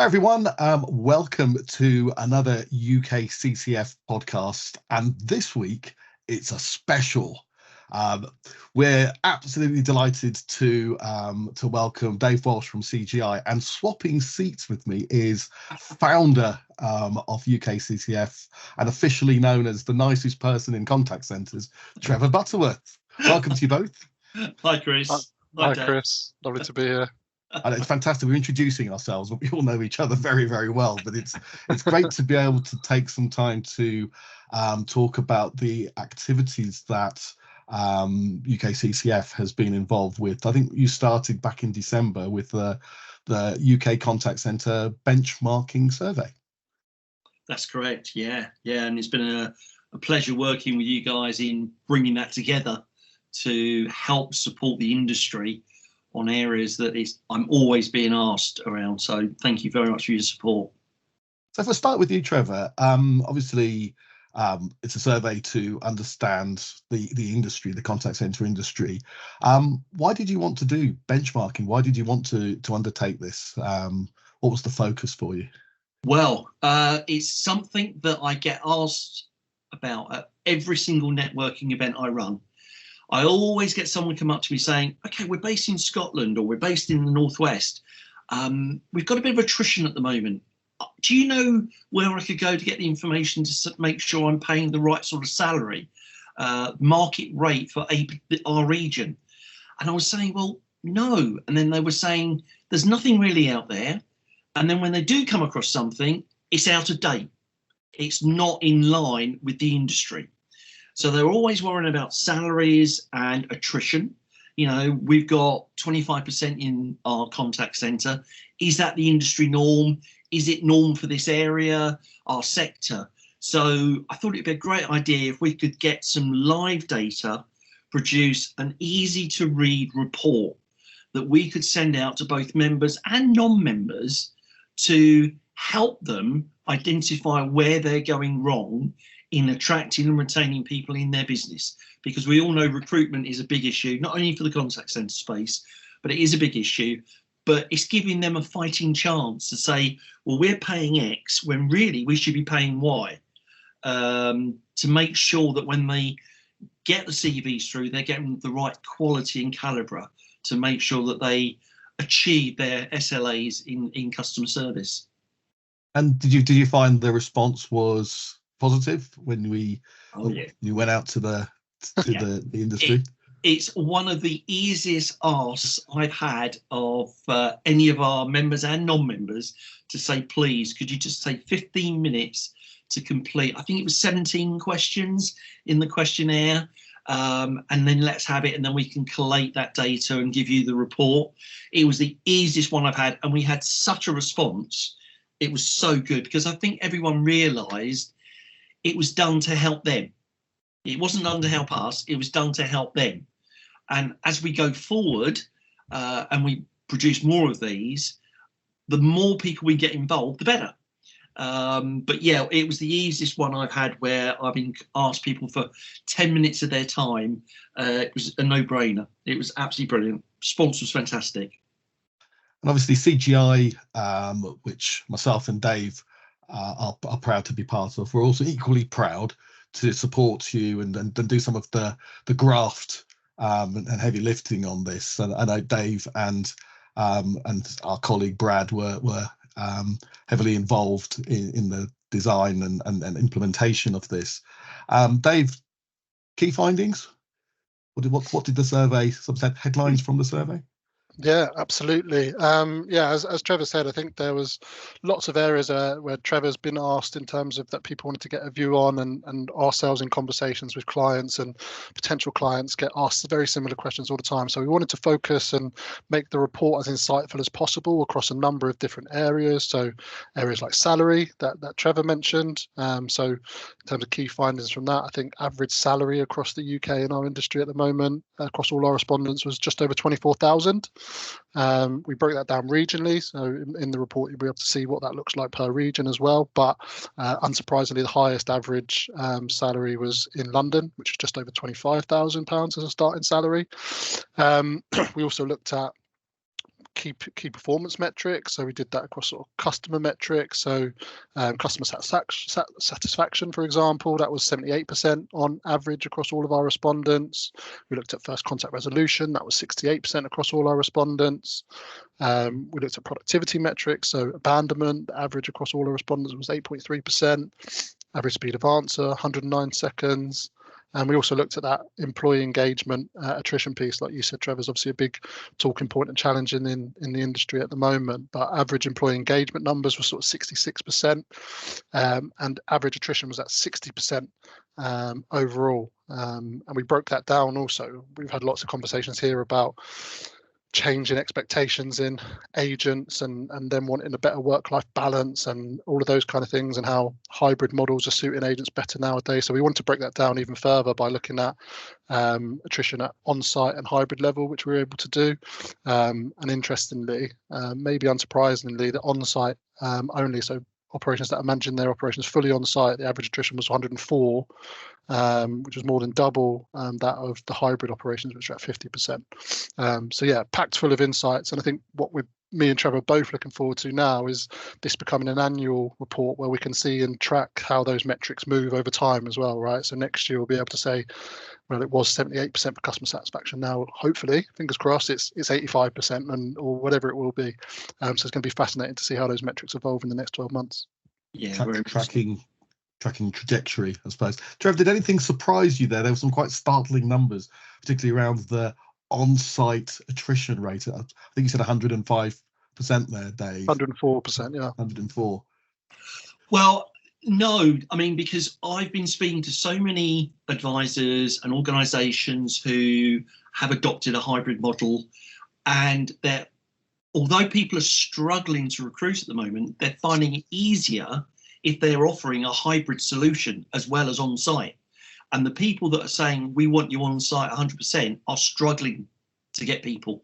everyone. Welcome to another UKCCF podcast. And this week, it's a special. We're absolutely delighted to welcome Dave Walsh from CGI, and swapping seats with me is founder of UKCCF and officially known as the nicest person in contact centres, Trevor Butterworth. Welcome to you both. Hi, Chris. Hi, Chris. Lovely to be here. And it's fantastic. We're introducing ourselves, but we all know each other very, very well. But it's great to be able to take some time to talk about the activities that UKCCF has been involved with. I think you started back in December with the UK Contact Centre benchmarking survey. That's correct. Yeah, and it's been a pleasure working with you guys in bringing that together to help support the industry on areas that I'm always being asked around. So thank you very much for your support. So if I start with you, Trevor, obviously it's a survey to understand the industry, the contact centre industry. Why did you want to do benchmarking? Why did you want to undertake this? What was the focus for you? Well, it's something that I get asked about at every single networking event I run. I always get someone come up to me saying, okay, we're based in Scotland or we're based in the Northwest. We've got a bit of attrition at the moment. Do you know where I could go to get the information to make sure I'm paying the right sort of salary, market rate for our region? And I was saying, well, no. And then they were saying, there's nothing really out there. And then when they do come across something, it's out of date. It's not in line with the industry. So they're always worrying about salaries and attrition. You know, we've got 25% in our contact centre. Is that the industry norm? Is it norm for this area, our sector? So I thought it'd be a great idea if we could get some live data, produce an easy to read report that we could send out to both members and non-members to help them identify where they're going wrong in attracting and retaining people in their business, because we all know recruitment is a big issue, not only for the contact centre space, but it is a big issue. But it's giving them a fighting chance to say, well, we're paying X when really we should be paying Y, to make sure that when they get the CVs through, they're getting the right quality and calibre to make sure that they achieve their SLAs in customer service. And did you find the response was positive when you went out to the industry? It's one of the easiest asks I've had of any of our members and non-members to say, please, could you just take 15 minutes to complete? I think it was 17 questions in the questionnaire. And then let's have it, and then we can collate that data and give you the report. It was the easiest one I've had, and we had such a response. It was so good because I think everyone realised it was done to help them. It wasn't done to help us, it was done to help them. And as we go forward and we produce more of these, the more people we get involved, the better. But yeah, it was the easiest one I've had where I've been asked people for 10 minutes of their time. It was a no-brainer. It was absolutely brilliant. Response was fantastic. And obviously CGI, which myself and Dave are proud to be part of, we're also equally proud to support you and do some of the graft and heavy lifting on this. And I know Dave and our colleague Brad were heavily involved in the design and implementation of this. Dave, key findings? What did the survey, some headlines from the survey? Yeah, absolutely. As Trevor said, I think there was lots of areas where Trevor's been asked in terms of that people wanted to get a view on, and ourselves in conversations with clients and potential clients get asked very similar questions all the time. So we wanted to focus and make the report as insightful as possible across a number of different areas. So areas like salary that Trevor mentioned. So in terms of key findings from that, I think average salary across the UK in our industry at the moment, across all our respondents, was just over 24,000. We broke that down regionally, so in the report you'll be able to see what that looks like per region as well. But unsurprisingly, the highest average salary was in London, which is just over £25,000 as a starting salary. We also looked at key performance metrics. So we did that across sort of customer metrics. So customer satisfaction, for example, that was 78% on average across all of our respondents. We looked at first contact resolution, that was 68% across all our respondents. We looked at productivity metrics, so abandonment, the average across all our respondents was 8.3%. Average speed of answer, 109 seconds. And we also looked at that employee engagement attrition piece, like you said, Trevor, is obviously a big talking point and challenge in the industry at the moment. But average employee engagement numbers were sort of 66%, and average attrition was at 60% overall. And we broke that down also. We've had lots of conversations here about changing expectations in agents and them wanting a better work-life balance and all of those kind of things, and how hybrid models are suiting agents better nowadays. So we want to break that down even further by looking at attrition at on-site and hybrid level, which we were able to do. And interestingly, maybe unsurprisingly, the on-site only, so operations that are managing their operations fully on site, the average attrition was 104, which was more than double that of the hybrid operations, which are at 50%. So yeah, packed full of insights. And I think what me and Trevor are both looking forward to now is this becoming an annual report where we can see and track how those metrics move over time as well, right? So next year we'll be able to say, well, it was 78% for customer satisfaction. Now, hopefully, fingers crossed, it's 85% or whatever it will be. So it's going to be fascinating to see how those metrics evolve in the next 12 months. Yeah, tracking trajectory, I suppose. Trev, did anything surprise you there? There were some quite startling numbers, particularly around the on-site attrition rate. I think you said 105% there, Dave. 104%, yeah. 104. Well, no, I mean, because I've been speaking to so many advisors and organisations who have adopted a hybrid model, and that although people are struggling to recruit at the moment, they're finding it easier if they're offering a hybrid solution as well as on-site. And the people that are saying, we want you on-site 100% are struggling to get people.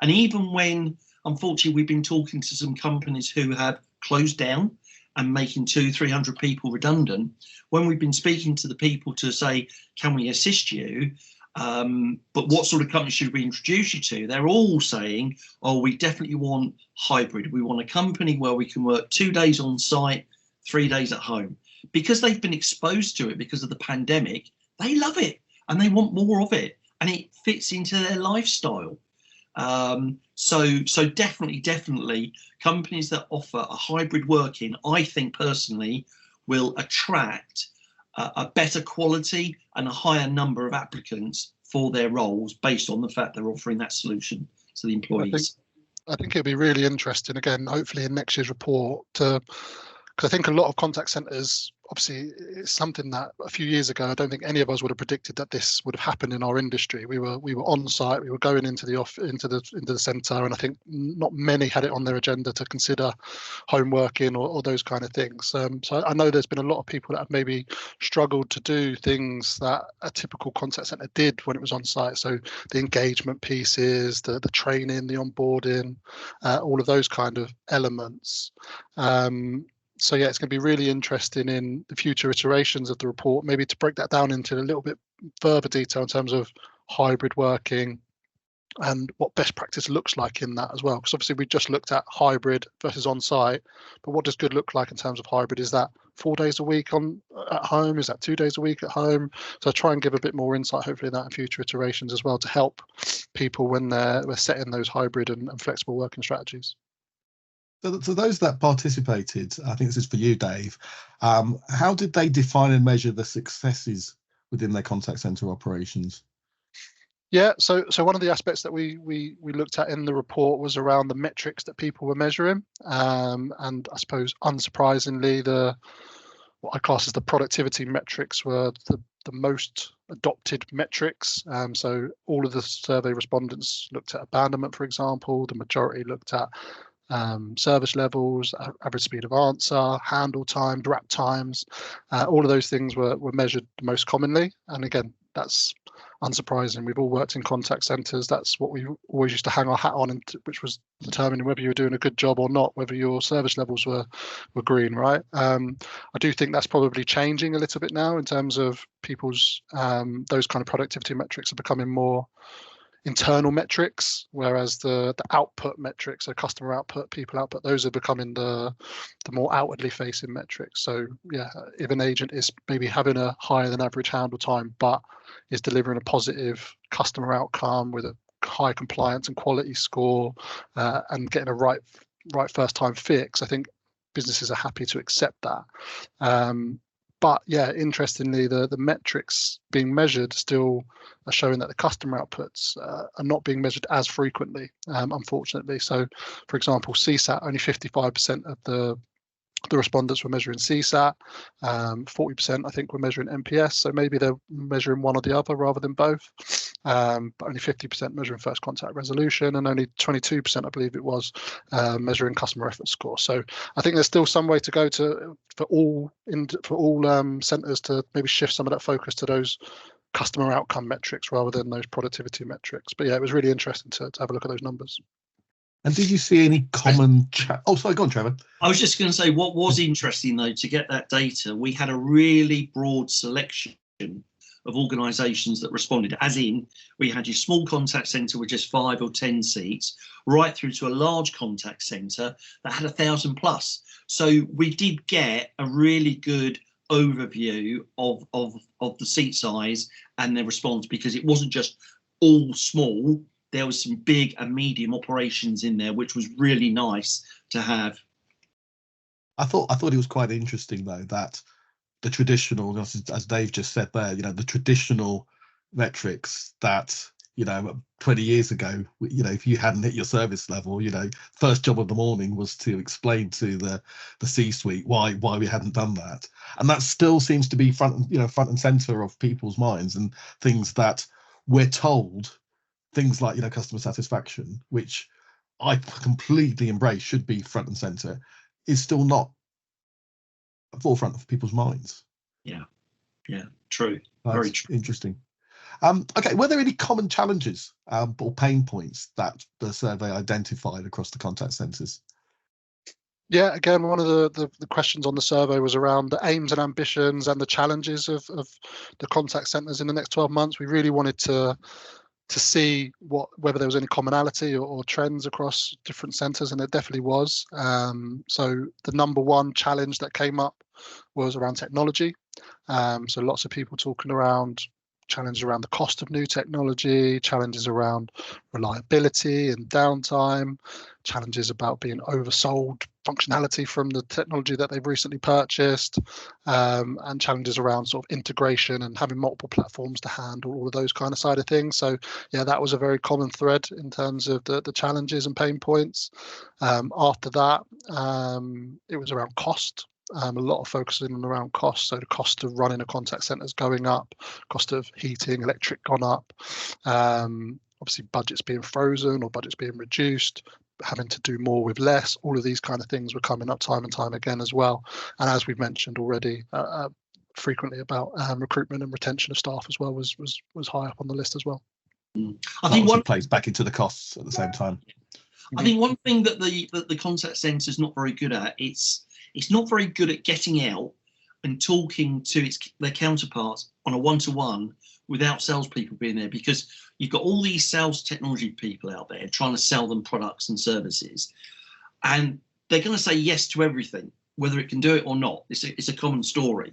And even when, unfortunately, we've been talking to some companies who have closed down and making 200-300 people redundant, when we've been speaking to the people to say, can we assist you? But what sort of company should we introduce you to? They're all saying, oh, we definitely want hybrid. We want a company where we can work 2 days on site, 3 days at home. Because they've been exposed to it because of the pandemic, they love it and they want more of it, and it fits into their lifestyle. So definitely companies that offer a hybrid working, I think personally, will attract a better quality and a higher number of applicants for their roles based on the fact they're offering that solution to the employees. I think it'll be really interesting, again, hopefully in next year's report, because I think a lot of contact centres, obviously, it's something that a few years ago, I don't think any of us would have predicted that this would have happened in our industry. We were on site, we were going into the centre, and I think not many had it on their agenda to consider home working or those kind of things. So I know there's been a lot of people that have maybe struggled to do things that a typical contact centre did when it was on site. So the engagement pieces, the training, the onboarding, all of those kind of elements. So yeah, it's going to be really interesting in the future iterations of the report, maybe to break that down into a little bit further detail in terms of hybrid working and what best practice looks like in that as well. Because obviously we just looked at hybrid versus on-site, but what does good look like in terms of hybrid? Is that 4 days a week at home? Is that 2 days a week at home? So I try and give a bit more insight, hopefully, in that in future iterations as well, to help people when we're setting those hybrid and flexible working strategies. So those that participated, I think this is for you, Dave, how did they define and measure the successes within their contact centre operations? Yeah, so one of the aspects that we looked at in the report was around the metrics that people were measuring, and I suppose unsurprisingly, what I class as the productivity metrics were the most adopted metrics. So all of the survey respondents looked at abandonment, for example. The majority looked at service levels, average speed of answer, handle time, wrap times. All of those things were measured most commonly. And again, that's unsurprising. We've all worked in contact centres. That's what we always used to hang our hat on, which was determining whether you were doing a good job or not, whether your service levels were green, right? I do think that's probably changing a little bit now in terms of people's, those kind of productivity metrics are becoming more internal metrics, whereas the output metrics, so customer output, people output, those are becoming the more outwardly facing metrics. So yeah, if an agent is maybe having a higher than average handle time, but is delivering a positive customer outcome with a high compliance and quality score, and getting a right first time fix, I think businesses are happy to accept that. But yeah, interestingly, the metrics being measured still are showing that the customer outputs are not being measured as frequently, unfortunately. So, for example, CSAT, only 55% of the respondents were measuring CSAT, 40% I think were measuring NPS, so maybe they're measuring one or the other rather than both, but only 50% measuring first contact resolution, and only 22% I believe it was measuring customer effort score. So I think there's still some way to go for all centres to maybe shift some of that focus to those customer outcome metrics rather than those productivity metrics. But yeah, it was really interesting to have a look at those numbers. And did you see any common oh, sorry, go on, Trevor. I was just going to say, what was interesting, though, to get that data, we had a really broad selection of organisations that responded, as in we had your small contact centre with just 5 or 10 seats, right through to a large contact centre that had 1,000 plus. So we did get a really good overview of the seat size and their response, because it wasn't just all small. There was some big and medium operations in there, which was really nice to have. I thought it was quite interesting, though, that the traditional, as Dave just said there, the traditional metrics that, 20 years ago, if you hadn't hit your service level, first job of the morning was to explain to the C-suite why we hadn't done that. And that still seems to be front and center of people's minds, and things that we're told, things like, customer satisfaction, which I completely embrace, should be front and center, is still not at the forefront of people's minds. Yeah, true. That's very true. Interesting. Okay, were there any common challenges or pain points that the survey identified across the contact centres? Yeah, again, one of the questions on the survey was around the aims and ambitions and the challenges of the contact centres in the next 12 months. We really wanted to see whether there was any commonality or trends across different centres, and there definitely was. So the number one challenge that came up was around technology. So lots of people talking around challenges around the cost of new technology, challenges around reliability and downtime, challenges about being oversold functionality from the technology that they've recently purchased, and challenges around sort of integration and having multiple platforms to handle all of those kind of side of things. So yeah, that was a very common thread in terms of the challenges and pain points. After that, it was around cost. A lot of focusing around cost. So the cost of running a contact centre is going up, cost of heating, electric gone up, obviously budgets being frozen or budgets being reduced, having to do more with less. All of these kind of things were coming up time and time again as well. And as we've mentioned already, frequently about recruitment and retention of staff as well was high up on the list as well. I think one plays back into the costs at the same time. I think one thing that the contact centre is not very good at, it's not very good at getting out and talking to their counterparts on a one-to-one without salespeople being there, because you've got all these sales technology people out there trying to sell them products and services, and they're going to say yes to everything, whether it can do it or not. It's a common story.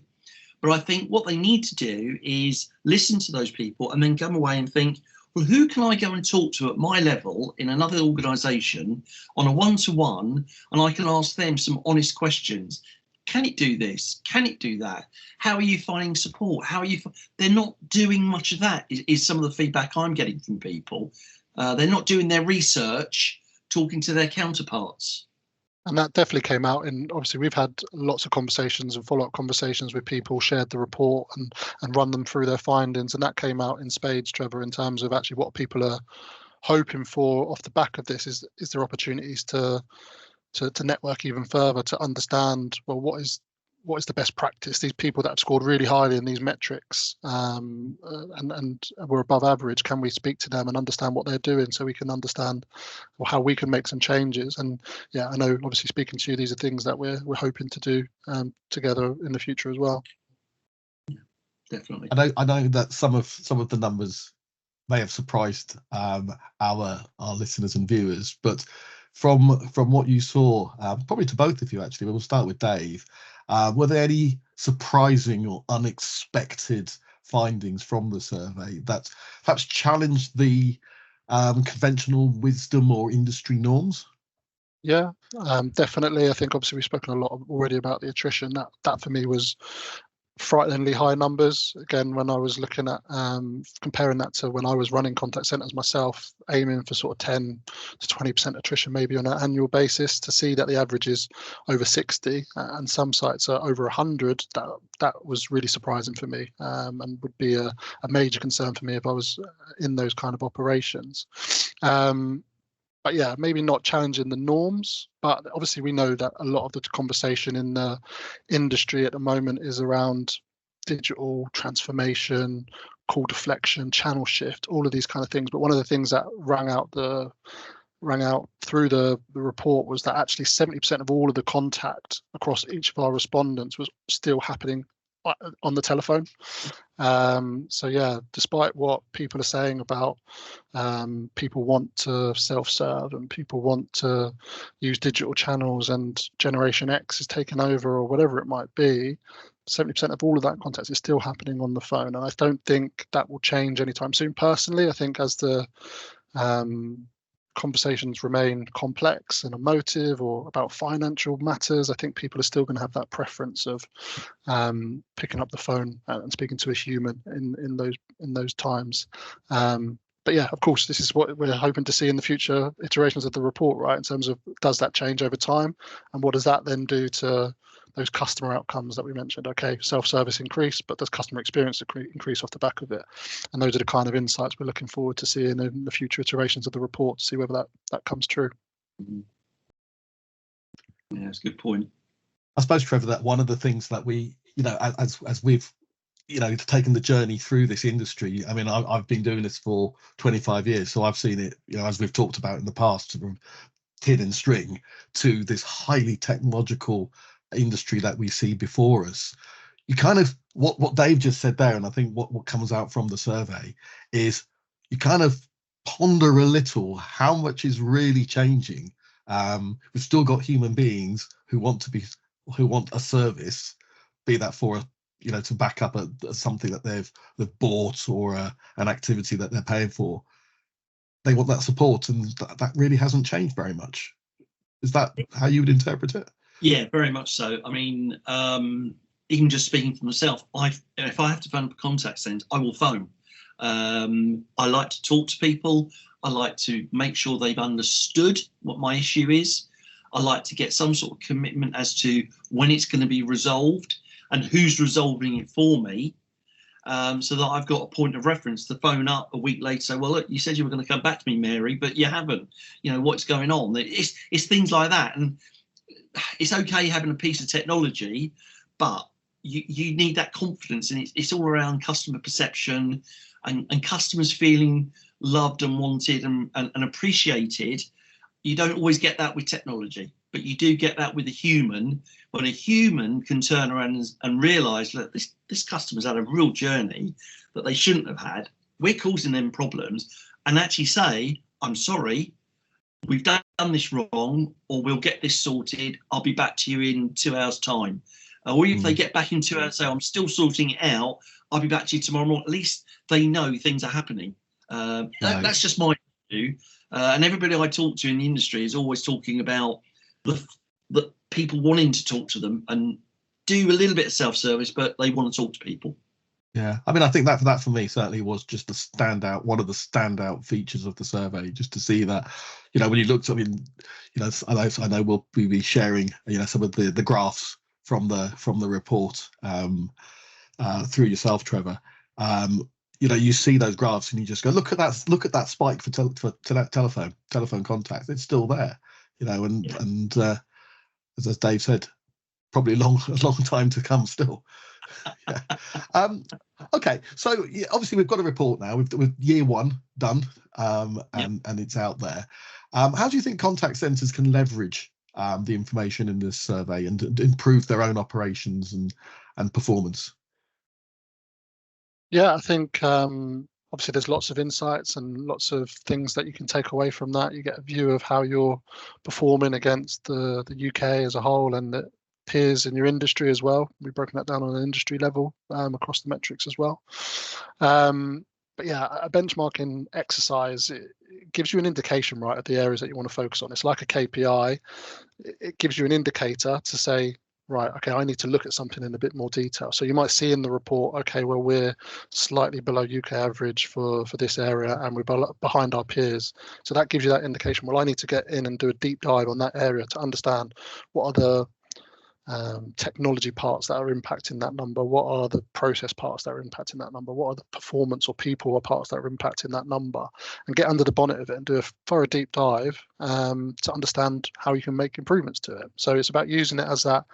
But I think what they need to do is listen to those people and then come away and think, well, who can I go and talk to at my level in another organisation on a one-to-one, and I can ask them some honest questions. Can it do this? Can it do that? How are you finding support? How are you? They're not doing much of that, is some of the feedback I'm getting from people. They're not doing their research, talking to their counterparts. And that definitely came out in, obviously we've had lots of conversations and follow-up conversations with people, shared the report and run them through their findings, and that came out in spades, Trevor, in terms of actually what people are hoping for off the back of this. Is there opportunities to network even further, to understand, well, what is the best practice? These people that have scored really highly in these metrics and were above average, can we speak to them and understand what they're doing so we can understand how we can make some changes? And yeah, I know obviously speaking to you, these are things that we're hoping to do together in the future as well. Yeah, definitely. I know that some of the numbers may have surprised our listeners and viewers, but from what you saw, probably to both of you actually, but we'll start with Dave. Were there any surprising or unexpected findings from the survey that perhaps challenged the conventional wisdom or industry norms? Yeah, definitely. I think obviously we've spoken a lot already about the attrition. That for me was frighteningly high numbers. Again, when I was looking at comparing that to when I was running contact centers myself, aiming for sort of 10 to 20% attrition maybe on an annual basis, to see that the average is over 60 and some sites are over 100, that was really surprising for me, and would be a major concern for me if I was in those kind of operations. But yeah, maybe not challenging the norms, but obviously we know that a lot of the conversation in the industry at the moment is around digital transformation, call deflection, channel shift, all of these kind of things. But one of the things that rang out through the report was that actually 70% of all of the contact across each of our respondents was still happening on the telephone. So yeah, despite what people are saying about people want to self-serve and people want to use digital channels and Generation X is taking over or whatever it might be, 70% of all of that contact is still happening on the phone. And I don't think that will change anytime soon. Personally, I think as the conversations remain complex and emotive or about financial matters, I think people are still going to have that preference of picking up the phone and speaking to a human in those times. But yeah, of course, this is what we're hoping to see in the future iterations of the report, right? In terms of, does that change over time, and what does that then do to those customer outcomes that we mentioned? Okay, self-service increase, but does customer experience increase off the back of it? And those are the kind of insights we're looking forward to seeing in the future iterations of the report, to see whether that comes true. Yeah, that's a good point. I suppose, Trevor, that one of the things that we, as we've, taken the journey through this industry. I mean, I've been doing this for 25 years, so I've seen it, as we've talked about in the past, from tin and string to this highly technological industry that we see before us. You kind of, what Dave just said there, and I think what comes out from the survey is you kind of ponder a little how much is really changing. We've still got human beings who want a service, be that for to back up something that they've bought or an activity that they're paying for. They want that support, and that really hasn't changed very much. Is that how you would interpret it? Yeah, very much so. I mean, even just speaking for myself, if I have to phone up a contact centre, I will phone. I like to talk to people. I like to make sure they've understood what my issue is. I like to get some sort of commitment as to when it's going to be resolved and who's resolving it for me, so that I've got a point of reference to phone up a week later. Say, well, look, you said you were going to come back to me, Mary, but you haven't. What's going on? It's things like that. And it's okay having a piece of technology, but you need that confidence, and it's all around customer perception and customers feeling loved and wanted and appreciated. You don't always get that with technology, but you do get that with a human. When a human can turn around and realise that this customer's had a real journey that they shouldn't have had, we're causing them problems, and actually say, I'm sorry, we've done this wrong, or we'll get this sorted, I'll be back to you in 2 hours time. Or if they get back in 2 hours, say, I'm still sorting it out, I'll be back to you tomorrow morning. At least they know things are happening. That's just my view. And everybody I talk to in the industry is always talking about the people wanting to talk to them and do a little bit of self-service, but they want to talk to people. Yeah, I mean, I think that for me certainly was just one of the standout features of the survey, just to see that, when you looked, I mean, I know we'll be sharing, some of the graphs from the report through yourself, Trevor. You see those graphs and you just go, look at that spike for telephone contacts. It's still there, and as Dave said, probably a long time to come still. Yeah. Okay, so obviously we've got a report now. With year one done, and it's out there. How do you think contact centres can leverage the information in this survey and improve their own operations and performance? Yeah, I think obviously there's lots of insights and lots of things that you can take away from that. You get a view of how you're performing against the UK as a whole and the peers in your industry as well. We've broken that down on an industry level across the metrics as well. But yeah, a benchmarking exercise, it gives you an indication, right, of the areas that you want to focus on. It's like a KPI. It gives you an indicator to say, right, okay, I need to look at something in a bit more detail. So you might see in the report, okay, well, we're slightly below UK average for this area and we're behind our peers. So that gives you that indication. Well, I need to get in and do a deep dive on that area to understand what are the technology parts that are impacting that number, what are the process parts that are impacting that number, what are the performance or people or parts that are impacting that number, and get under the bonnet of it and do a thorough deep dive to understand how you can make improvements to it. So it's about using it as that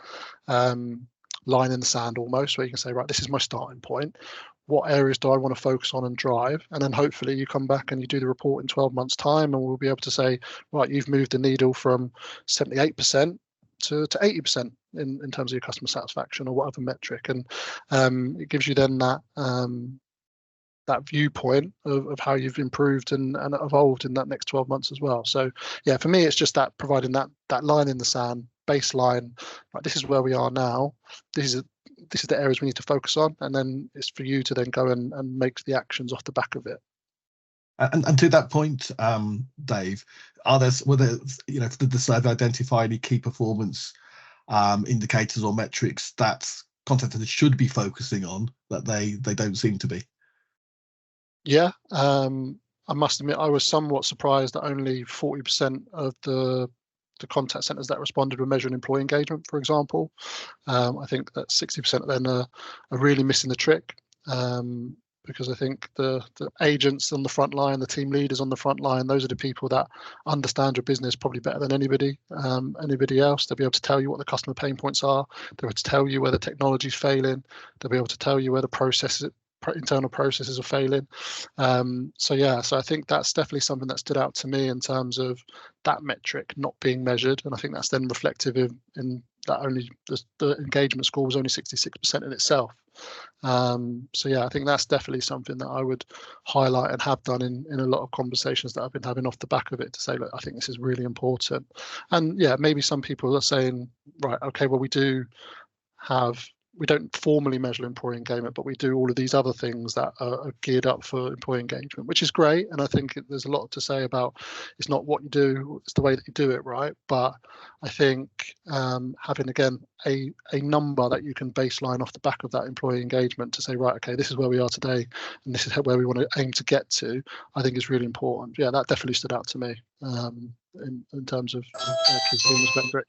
line in the sand almost, where you can say, right, this is my starting point. What areas do I want to focus on and drive? And then hopefully you come back and you do the report in 12 months time and we'll be able to say, right, you've moved the needle from 78% to 80% in terms of your customer satisfaction or whatever metric, and it gives you then that that viewpoint of how you've improved and evolved in that next 12 months as well. So yeah, for me it's just that providing that line in the sand, baseline, right, this is where we are now, this is the areas we need to focus on, and then it's for you to then go and make the actions off the back of it. And to that point, Dave, were there, did the survey identify any key performance indicators or metrics that contact centers should be focusing on that they don't seem to be? Yeah, I must admit I was somewhat surprised that only 40% of the contact centers that responded were measuring employee engagement, for example. I think that 60% of them are really missing the trick. Because I think the agents on the front line, the team leaders on the front line, those are the people that understand your business probably better than anybody else. They'll be able to tell you what the customer pain points are. They'll be able to tell you where the technology is failing. They'll be able to tell you where the internal processes are failing. So I think that's definitely something that stood out to me in terms of that metric not being measured. And I think that's then reflective in that only the engagement score was only 66% in itself. I think that's definitely something that I would highlight and have done in a lot of conversations that I've been having off the back of it, to say, look, I think this is really important. And yeah, maybe some people are saying, right, okay, well, we don't formally measure employee engagement, but we do all of these other things that are geared up for employee engagement, which is great. And I think there's a lot to say about it's not what you do, it's the way that you do it, right? But I think having, again, a number that you can baseline off the back of that employee engagement to say, right, okay, this is where we are today and this is where we want to aim to get to, I think is really important. Yeah, that definitely stood out to me in terms of key performance metric.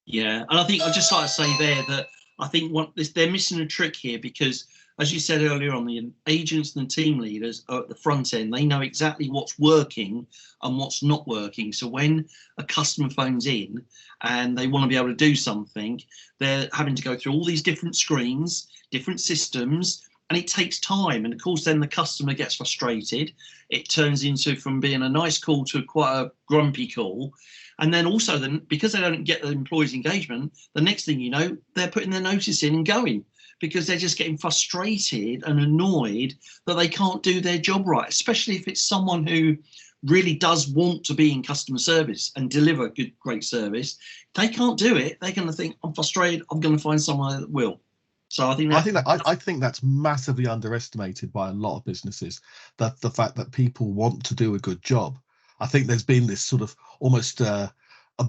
Yeah, and I think I'd just like to say there that I think they're missing a trick here, because, as you said earlier on, the agents and the team leaders are at the front end. They know exactly what's working and what's not working. So when a customer phones in and they want to be able to do something, they're having to go through all these different screens, different systems, and it takes time. And of course, then the customer gets frustrated. It turns into from being a nice call to quite a grumpy call. And then also, because they don't get the employees' engagement, the next thing you know, they're putting their notice in and going, because they're just getting frustrated and annoyed that they can't do their job right, especially if it's someone who really does want to be in customer service and deliver great service. If they can't do it, they're going to think, I'm frustrated, I'm going to find someone that will. So I think that's massively underestimated by a lot of businesses, that the fact that people want to do a good job. I think there's been this sort of almost a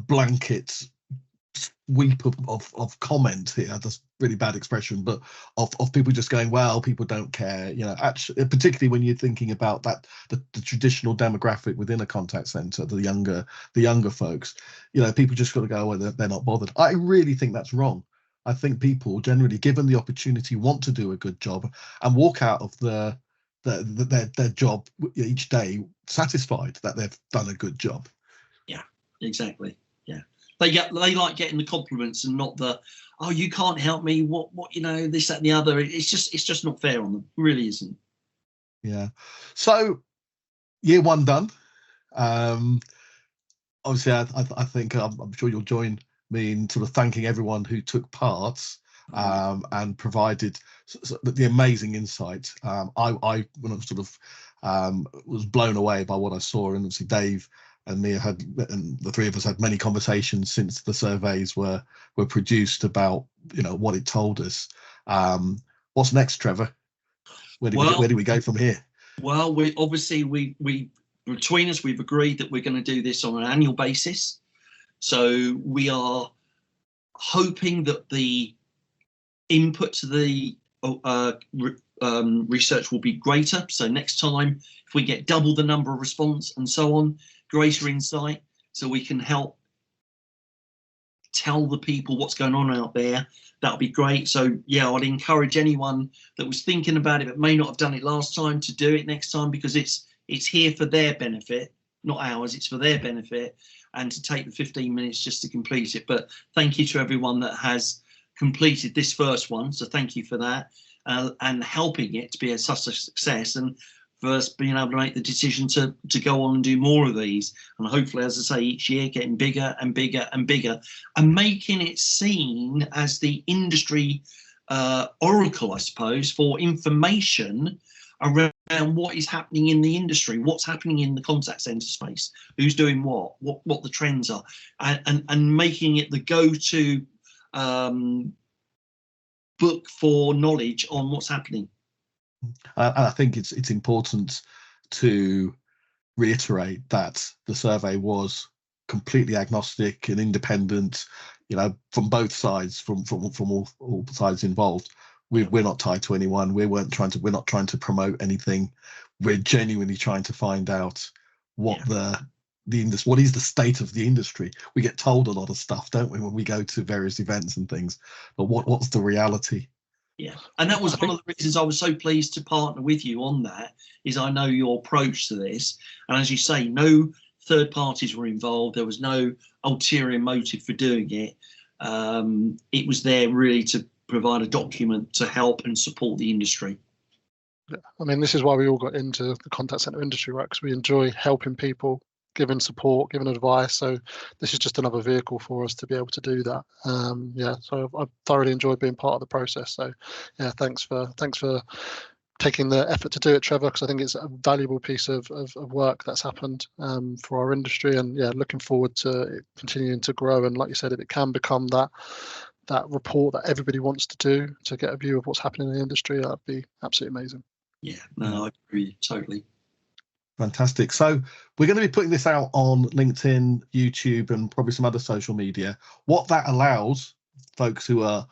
blanket sweep of comment here. That's a really bad expression, but of people just going, well, people don't care. Actually, particularly when you're thinking about that the traditional demographic within a contact center, the younger folks. People just got to go, well, they're not bothered. I really think that's wrong. I think people generally, given the opportunity, want to do a good job and walk out of their job each day satisfied that they've done a good job. Yeah, exactly. Yeah, they like getting the compliments and not the, oh, you can't help me, what this, that and the other. It's just not fair on them. It really isn't. Yeah. So year one done. Obviously I think I'm sure you'll join me in sort of thanking everyone who took part. and provided the amazing insight. I when I sort of was blown away by what I saw, and obviously Dave and Mia and the three of us had many conversations since the surveys were produced about what it told us. What's next, Trevor? Where do we go from here? Well, we between us, we've agreed that we're going to do this on an annual basis. So we are hoping that the input to the research will be greater. So next time, if we get double the number of response and so on, greater insight, so we can help tell the people what's going on out there, that'll be great. So yeah, I'd encourage anyone that was thinking about it but may not have done it last time to do it next time, because it's here for their benefit, not ours. It's for their benefit, and to take the 15 minutes just to complete it. But thank you to everyone that has completed this first one. So thank you for that, and helping it to be such a success, and for us being able to make the decision to go on and do more of these. And hopefully, as I say, each year getting bigger and bigger and bigger, and making it seen as the industry oracle, I suppose, for information around what is happening in the industry, what's happening in the contact center space, who's doing what the trends are, and making it the go-to book for knowledge on what's happening. I think it's important to reiterate that the survey was completely agnostic and independent, from both sides, from all sides involved. We're not tied to anyone. We're not trying to promote anything. We're genuinely trying to find out what what is the state of the industry. We get told a lot of stuff, don't we, when we go to various events and things, but what's the reality? Yeah, and that was one of the reasons I was so pleased to partner with you on that, is I know your approach to this. And as you say, no third parties were involved. There was no ulterior motive for doing it. It was there really to provide a document to help and support the industry. Yeah. I mean, this is why we all got into the contact center industry, right? Because we enjoy helping people, giving support, giving advice. So this is just another vehicle for us to be able to do that. So I've thoroughly enjoyed being part of the process. So yeah, thanks for taking the effort to do it, Trevor, because I think it's a valuable piece of work that's happened for our industry. And yeah, looking forward to it continuing to grow. And like you said, if it can become that report that everybody wants to do to get a view of what's happening in the industry, that'd be absolutely amazing. Yeah, no, I agree totally. Fantastic. So we're going to be putting this out on LinkedIn, YouTube, and probably some other social media. What that allows folks who are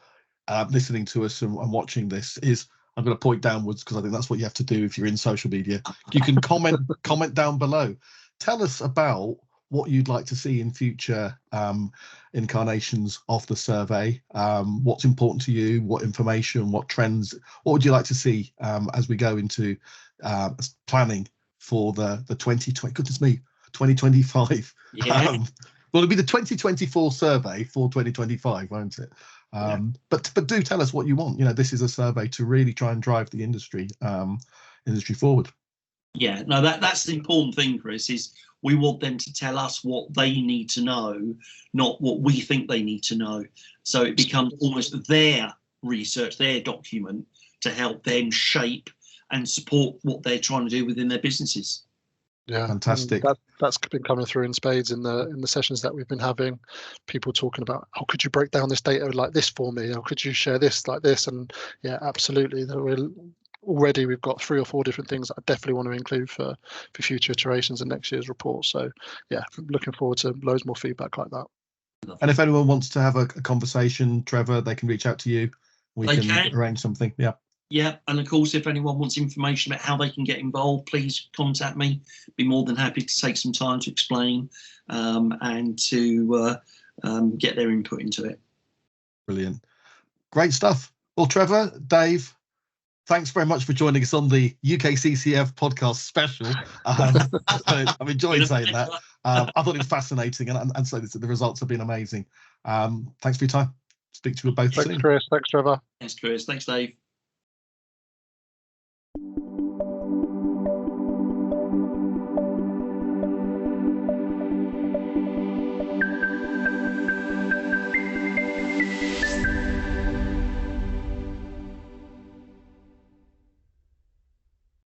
listening to us and watching this is, I'm going to point downwards because I think that's what you have to do if you're in social media. You can comment down below. Tell us about what you'd like to see in future incarnations of the survey. What's important to you? What information? What trends? What would you like to see as we go into planning for the 2025? Yeah. Well, it'll be the 2024 survey for 2025, won't it? But do tell us what you want. This is a survey to really try and drive the industry forward. Yeah, no, that's the important thing, Chris, is we want them to tell us what they need to know, not what we think they need to know. So it becomes almost their research, their document, to help them shape and support what they're trying to do within their businesses. Yeah, fantastic. That's been coming through in spades in the sessions that we've been having. People talking about, oh, could you break down this data like this for me? Or could you share this like this? And yeah, absolutely. Already we've got 3 or 4 different things that I definitely want to include for future iterations and next year's report. So yeah, looking forward to loads more feedback like that. And if anyone wants to have a conversation, Trevor, they can reach out to you. We can arrange something. Yeah. Yeah, and of course, if anyone wants information about how they can get involved, please contact me. Be more than happy to take some time to explain and to get their input into it. Brilliant. Great stuff. Well, Trevor, Dave, thanks very much for joining us on the UKCCF podcast special. I'm enjoying saying that. I thought it was fascinating, and so the results have been amazing. Thanks for your time. Speak to you both soon. Thanks, Chris. Thanks, Trevor. Thanks, Chris. Thanks, Dave.